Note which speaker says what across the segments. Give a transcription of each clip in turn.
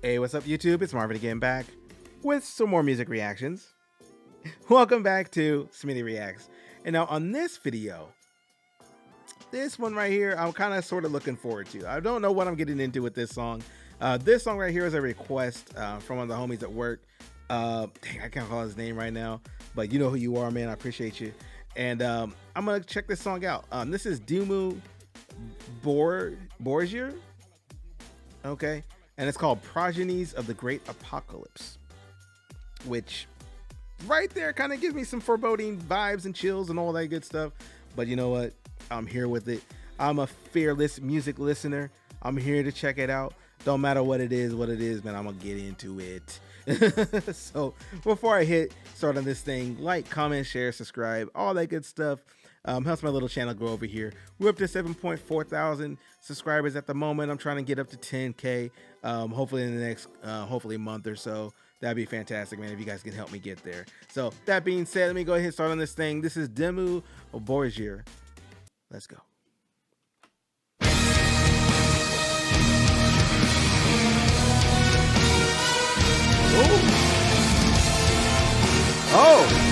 Speaker 1: Hey, what's up, YouTube? It's Marvin again, back with some more music reactions. Welcome back to Smitty Reacts. And now on this video, this one right here, I'm kind of sort of looking forward to. I don't know what I'm getting into with this song. This song right here is a request from one of the homies at work. Dang, I can't call his name right now, but you know who you are, man. I appreciate you. And I'm going to check this song out. This is Dimmu Borgir. Okay. And it's called Progenies of the Great Apocalypse, which right there kind of gives me some foreboding vibes and chills and all that good stuff. But you know what? I'm here with it. I'm a fearless music listener. I'm here to check it out. Don't matter what it is, man. I'm gonna get into it. So before I hit start on this thing, like, comment, share, subscribe, all that good stuff. Helps my little channel grow over here. We're up to 7.4 thousand subscribers at the moment. I'm trying to get up to 10K. Hopefully in the next hopefully month or so. That'd be fantastic, man, if you guys can help me get there. So that being said, let me go ahead and start on this thing. This is Dimmu Borgir. Let's go. Oh!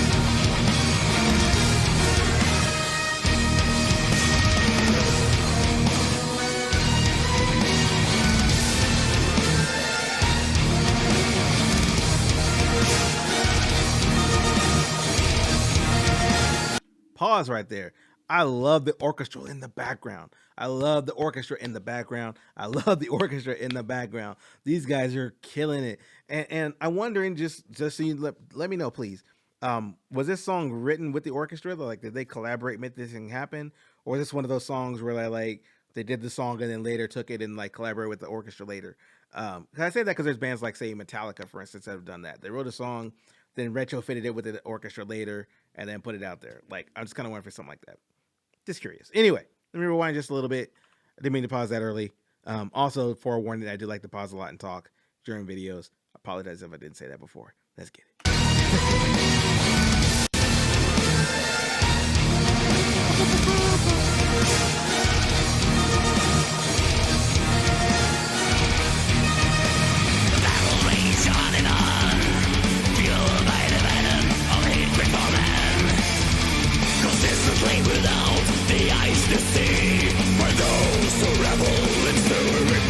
Speaker 1: Pause right there. I love the orchestra in the background. I love the orchestra in the background. I love the orchestra in the background. These guys are killing it. And I'm wondering, just so you let me know, please. Was this song written with the orchestra? Like, did they collaborate, make this thing happen? Or is this one of those songs where they did the song and then later took it and like collaborated with the orchestra later? I say that because there's bands like, say, Metallica, for instance, that have done that. They wrote a song, then retrofitted it with the orchestra later, and then put it out there. Like, I'm just kind of wondering for something like that. Just curious. Anyway, let me rewind just a little bit. I didn't mean to pause that early. Also, forewarning that I do like to pause a lot and talk during videos. I apologize if I didn't say that before. Let's get it.
Speaker 2: Without the eyes to see, for those who revel in belief,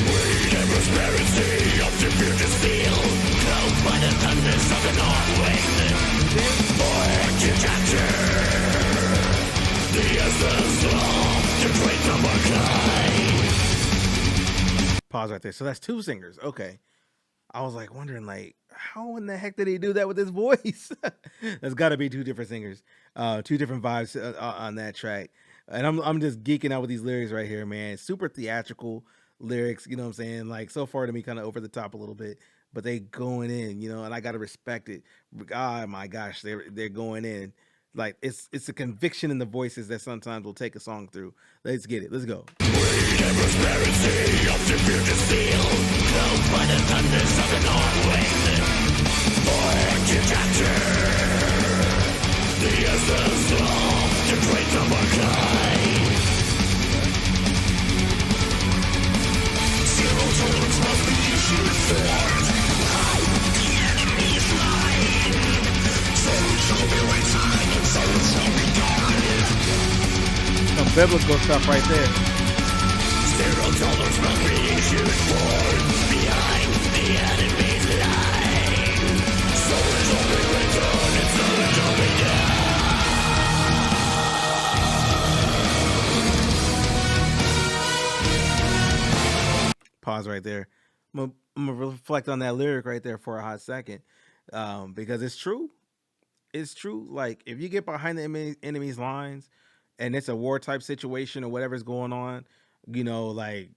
Speaker 2: greed and prosperity of the future steel, cloaked by the thunders of the north wind, born to capture the essence of the great number kind.
Speaker 1: Pause right there. So that's two singers. Okay. I was like wondering, like, how in the heck did he do that with his voice? There's got to be two different singers, two different vibes on that track. And I'm just geeking out with these lyrics right here, man. Super theatrical lyrics, you know what I'm saying? Like, so far to me, kind of over the top a little bit, but they going in, you know, and I got to respect it. Oh my gosh, they're going in. Like, it's a conviction in the voices that sometimes will take a song through. Let's get it. Let's go.
Speaker 2: Greed and prosperity of the future steel, cloaked by the thunders of the north wind, born to capture the essence of the great number kind. Zero tolerance must be issued for hide the enemy's line. So it shall be returned, and so it shall be done.
Speaker 1: Some biblical stuff right there.
Speaker 2: $0 must be issued for behind the enemy's line. So it shall be returned, and so it shall be done.
Speaker 1: Pause right there. I'm gonna reflect on that lyric right there for a hot second, because it's true. It's true. Like, if you get behind the enemy's lines and it's a war type situation or whatever's going on, you know, like,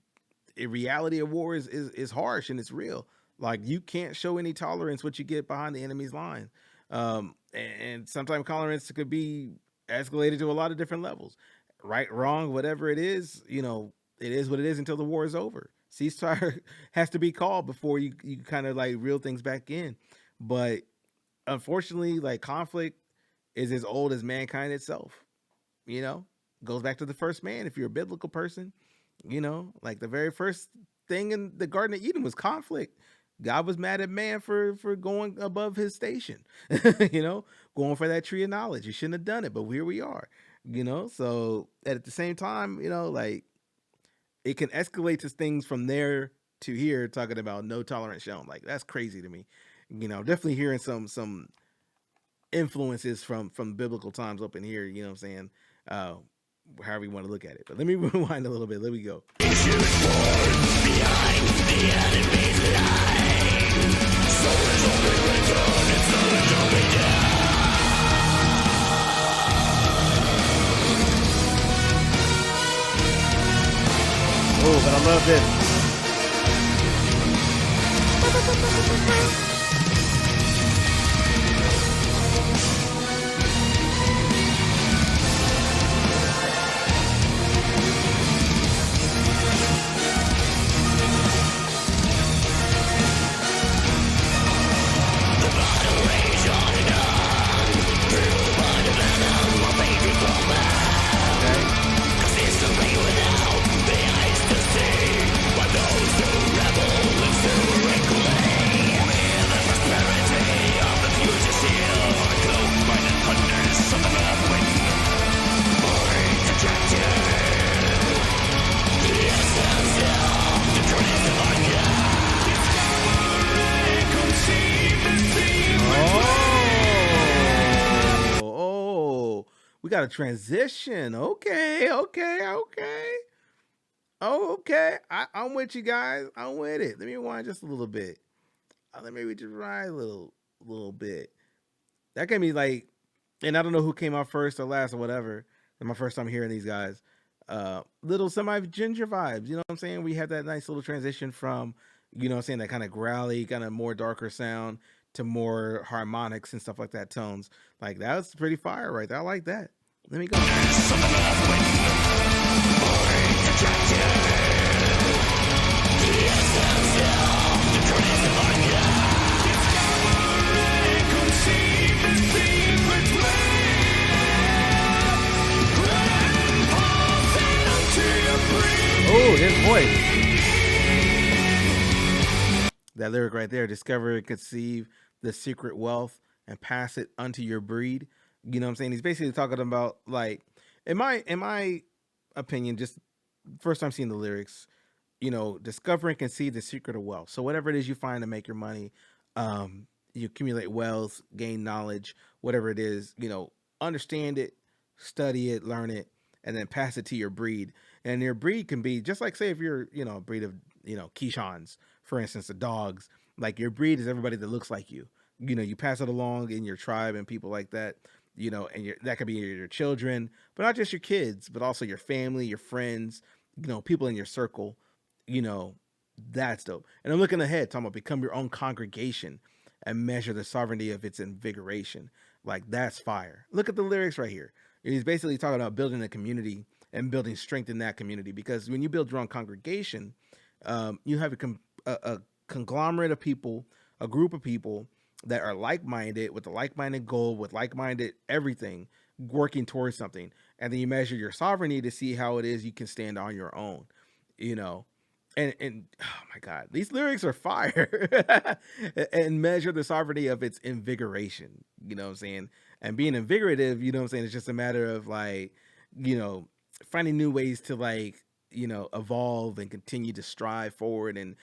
Speaker 1: the reality of war is harsh and it's real. Like, you can't show any tolerance once you get behind the enemy's line. And sometimes tolerance could be escalated to a lot of different levels. Right, wrong, whatever it is, you know, it is what it is until the war is over. Ceasefire has to be called before you kind of like reel things back in. But unfortunately, like, conflict is as old as mankind itself. You know, goes back to the first man. If you're a biblical person, you know, like the very first thing in the Garden of Eden was conflict. God was mad at man for going above his station, going for that tree of knowledge. You shouldn't have done it, but here we are, So at the same time, like it can escalate to things from there to here, talking about no tolerance shown. Like that's crazy to me. Definitely hearing some influences from biblical times up in here. You know what I'm saying? However you want to look at it. But let me rewind a little bit. Let me go. Oh, but I love this. We got a transition. Okay. Oh, okay. I'm with you guys. I'm with it. Let me rewind just a little bit. Let me just ride a little bit. That gave me like, and I don't know who came out first or last or whatever. It's my first time hearing these guys. Little semi-ginger vibes. You know what I'm saying? We had that nice little transition from, that kind of growly, kind of more darker sound to more harmonics and stuff like that, tones. Like that was pretty fire right there. I like that. Let me go. Oh, his voice. That lyric right there, discover and conceive the secret wealth and pass it unto your breed. You know what I'm saying? He's basically talking about, like, in my opinion, just first time seeing the lyrics, discover and conceive the secret of wealth. So whatever it is you find to make your money, you accumulate wealth, gain knowledge, whatever it is, understand it, study it, learn it, and then pass it to your breed. And your breed can be just like, say, if you're, a breed of, Keeshons, for instance, the dogs, like your breed is everybody that looks like you. You pass it along in your tribe and people like that, and that could be your children, but not just your kids, but also your family, your friends, people in your circle, that's dope. And I'm looking ahead, talking about become your own congregation and measure the sovereignty of its invigoration. Like that's fire. Look at the lyrics right here. He's basically talking about building a community and building strength in that community, because when you build your own congregation, you have a conglomerate of people, a group of people that are like-minded, with a like-minded goal, with like-minded everything, working towards something. And then you measure your sovereignty to see how it is you can stand on your own, and oh my God, these lyrics are fire. And measure the sovereignty of its invigoration, you know what I'm saying? And being invigorative, you know what I'm saying, it's just a matter of like, finding new ways to like, evolve and continue to strive forward and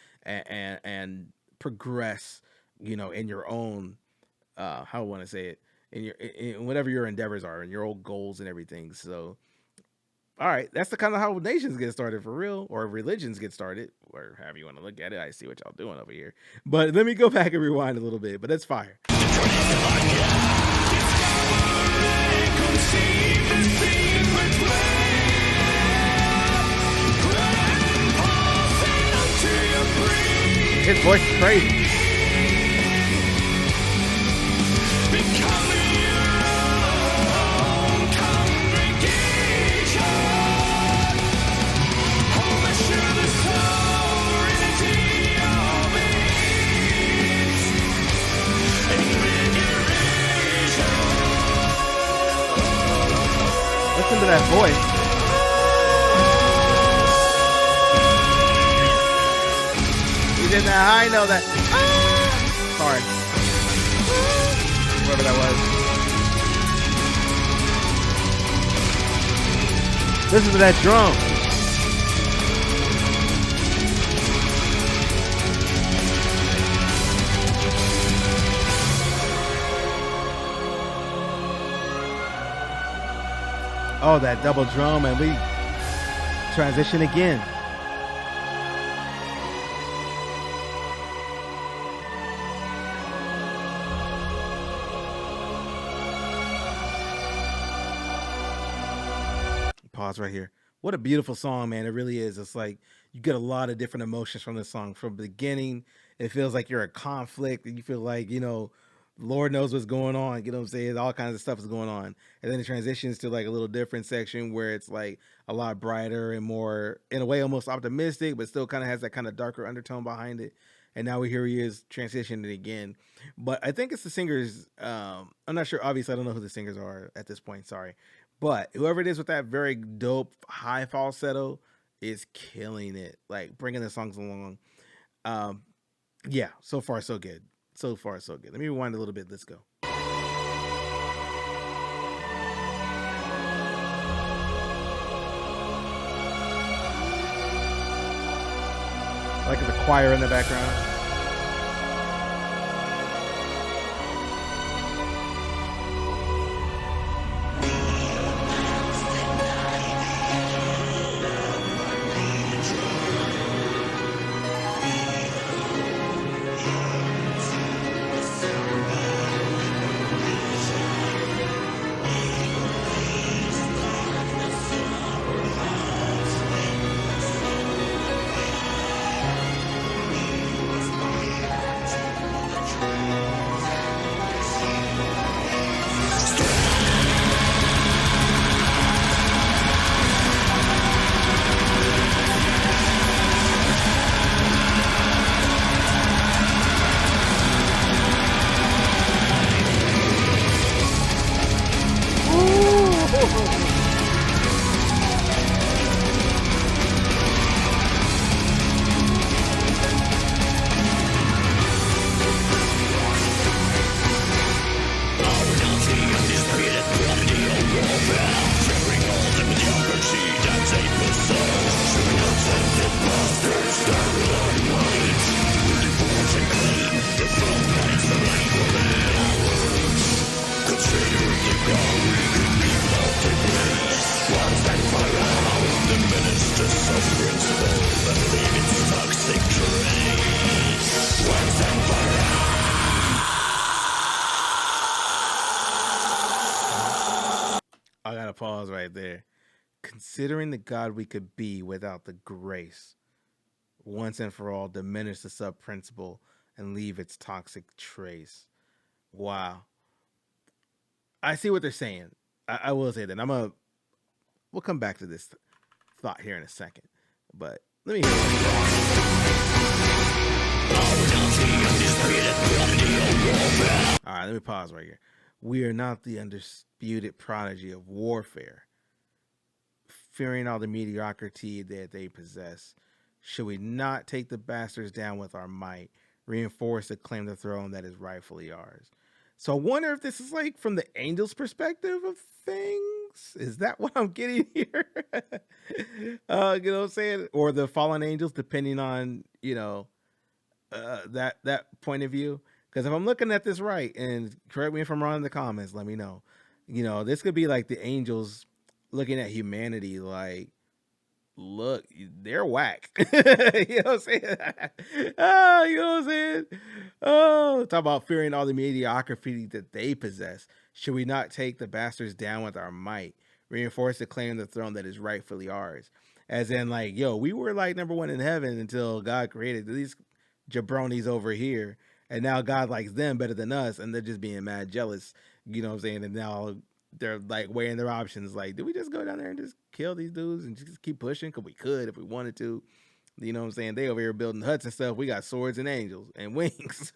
Speaker 1: progress, in your own, how I want to say it, in whatever your endeavors are and your old goals and everything. So, all right, that's the kind of how nations get started for real, or religions get started, or however you want to look at it. I see what y'all doing over here, but let me go back and rewind a little bit. But that's fire. His voice is crazy. Listen to that voice. hitting that high note, that sorry, whatever that was. Listen to that drum. Oh, that double drum, and we transition again. Pause right here. What a beautiful song, man. It really is. It's like you get a lot of different emotions from this song. From the beginning, it feels like you're in conflict, and you feel like, Lord knows what's going on. You know what I'm saying? All kinds of stuff is going on. And then it transitions to like a little different section where it's like a lot brighter and more, in a way, almost optimistic, but still kind of has that kind of darker undertone behind it. And now here he is transitioning again. But I think it's the singers. I'm not sure. Obviously, I don't know who the singers are at this point. Sorry. But whoever it is with that very dope high falsetto is killing it, like bringing the songs along. Um, yeah, so far so good. So far so good. Let me rewind a little bit. Let's go. Like the choir in the background. I gotta pause right there. Considering the God we could be without the grace, once and for all, diminish the sub principle and leave its toxic trace. Wow. I see what they're saying. I will say that. We'll come back to this thought here in a second. But let me hear it. All right, let me pause right here. We are not the undisputed prodigy of warfare. Fearing all the mediocrity that they possess, should we not take the bastards down with our might, reinforce the claim to the throne that is rightfully ours? So I wonder if this is like from the angel's perspective of things. Is that what I'm getting here? You know what I'm saying? Or the fallen angels, depending on, that point of view. Because if I'm looking at this right, and correct me if I'm wrong in the comments, let me know. This could be like the angels looking at humanity like, look, they're whack. You know what I'm saying? Oh, you know what I'm saying? Oh, talk about fearing all the mediocrity that they possess. Should we not take the bastards down with our might, reinforce the claim to the throne that is rightfully ours? As in, like, yo, we were like number one in heaven until God created these jabronis over here, and now God likes them better than us, and they're just being mad jealous. You know what I'm saying? And now they're like weighing their options. Like, do we just go down there and just kill these dudes and just keep pushing? Because we could if we wanted to. You know what I'm saying? They over here building huts and stuff. We got swords and angels and wings.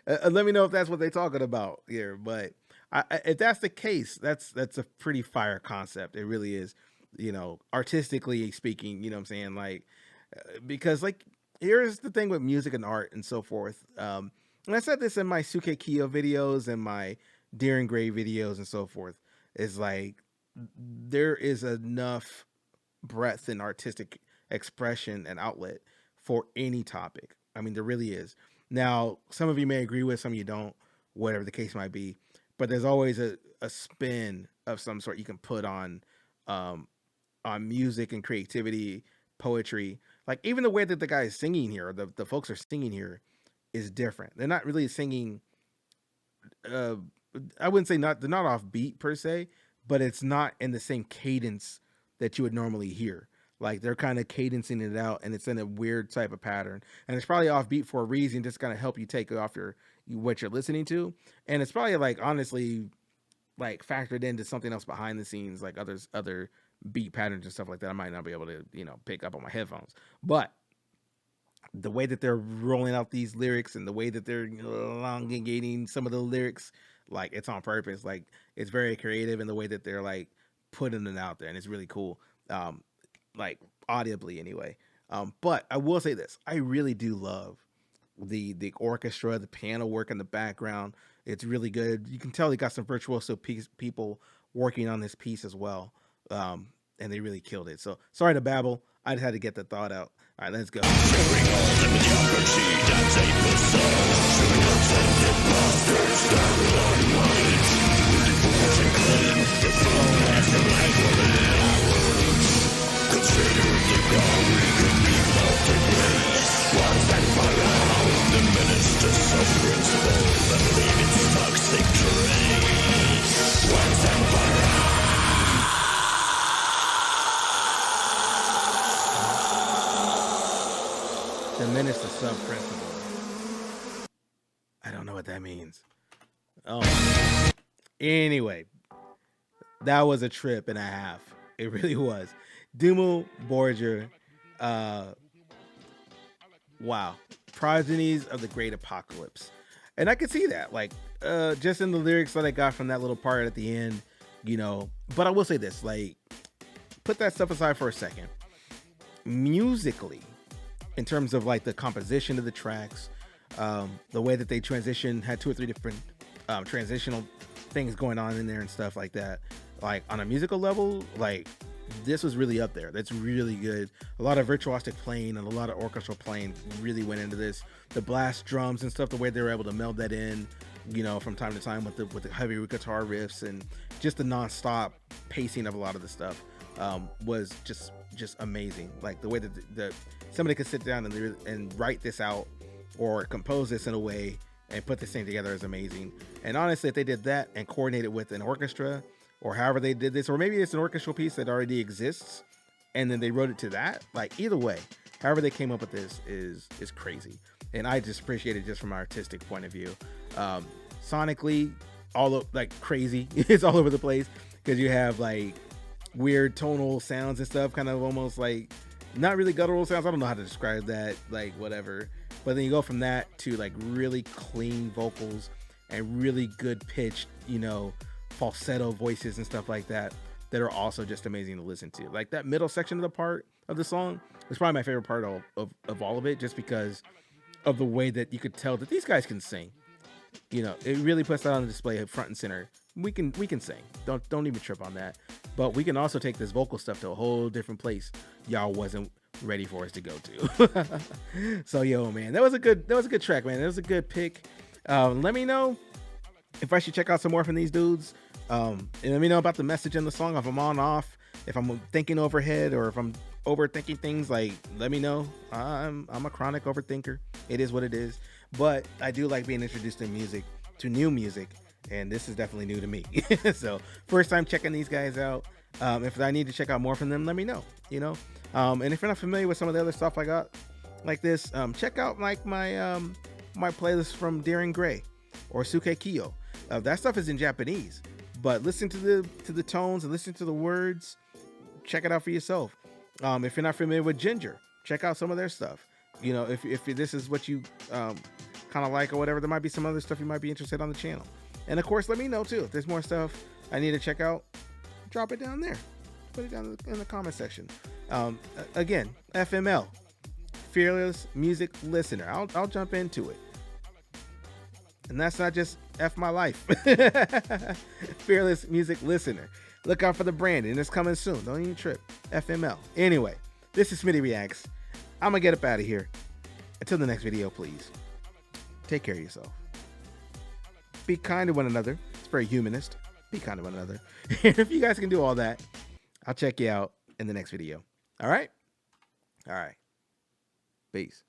Speaker 1: Let me know if that's what they're talking about here. But if that's the case, that's a pretty fire concept. It really is. Artistically speaking, you know what I'm saying? Like, because like here's the thing with music and art and so forth. And I said this in my Suke Kiyo videos and my Deer and Gray videos and so forth. Is like there is enough breadth in artistic expression and outlet for any topic. I mean, there really is. Now, some of you may agree with, some of you don't, whatever the case might be. But there's always a spin of some sort you can put on music and creativity, poetry. Like even the way that the guy is singing here, or the folks are singing here, is different. They're not really singing. Uh, I wouldn't say not. They're not off beat per se, but it's not in the same cadence that you would normally hear. Like they're kind of cadencing it out, and it's in a weird type of pattern, and it's probably off beat for a reason, just kind of help you take off what you're listening to, and it's probably like honestly like factored into something else behind the scenes, like other beat patterns and stuff like that. I might not be able to pick up on my headphones, but the way that they're rolling out these lyrics and the way that they're elongating some of the lyrics, like it's on purpose. Like it's very creative in the way that they're like putting it out there, and it's really cool. Like audibly anyway. But I will say this: I really do love the orchestra, the piano work in the background. It's really good. You can tell they got some virtuoso people working on this piece as well, and they really killed it. So sorry to babble. I just had to get the thought out. All right, let's go. Diminish the sub principle. I don't know what that means. Oh, anyway, that was a trip and a half. It really was. Dimmu Borgir. Wow. Progenies of the Great Apocalypse. And I could see that, like, just in the lyrics that I got from that little part at the end, But I will say this, like, put that stuff aside for a second. Musically, in terms of like the composition of the tracks, the way that they transition, had 2 or 3 different transitional things going on in there and stuff like that. Like on a musical level, like this was really up there. That's really good. A lot of virtuosic playing and a lot of orchestral playing really went into this. The blast drums and stuff, the way they were able to meld that in, from time to time with the heavy guitar riffs and just the non-stop pacing of a lot of the stuff was just amazing. Like the way that somebody could sit down and write this out or compose this in a way and put this thing together is amazing. And honestly, if they did that and coordinated with an orchestra or however they did this, or maybe it's an orchestral piece that already exists and then they wrote it to that, like either way, however they came up with this is crazy. And I just appreciate it just from an artistic point of view. Sonically, like crazy. It's all over the place because you have like weird tonal sounds and stuff, kind of almost like not really guttural sounds. I don't know how to describe that, like whatever. But then you go from that to like really clean vocals and really good pitched, falsetto voices and stuff like that are also just amazing to listen to. Like that middle section of the part of the song is probably my favorite part of all of it, just because of the way that you could tell that these guys can sing. It really puts that on display front and center. We can sing. Don't even trip on that. But we can also take this vocal stuff to a whole different place y'all wasn't ready for us to go to. So man, that was a good track, man. That was a good pick. Let me know if I should check out some more from these dudes. And let me know about the message in the song, if I'm on off, if I'm thinking overhead or if I'm overthinking things. Like let me know. I'm a chronic overthinker. It is what it is. But I do like being introduced to new music, and this is definitely new to me. So first time checking these guys out. If I need to check out more from them, let me know. And if you're not familiar with some of the other stuff I got like this, check out like my my playlist from Deer and Gray or Suke Kiyo. That stuff is in Japanese, but listen to the tones and listen to the words. Check it out for yourself. If you're not familiar with Ginger, check out some of their stuff. If this is what you kind of like or whatever, there might be some other stuff you might be interested on the channel. And of course, let me know too if there's more stuff I need to check out. Drop it down there. Put it down in the comment section. Again, FML, Fearless Music Listener. I'll jump into it. And that's not just F my life. Fearless Music Listener. Look out for the branding. It's coming soon. Don't even trip. FML. Anyway, this is Smitty Reacts. I'm going to get up out of here. Until the next video, please. Take care of yourself. Be kind to one another. It's very humanist. Be kind to one another. If you guys can do all that, I'll check you out in the next video. All right? All right. Peace.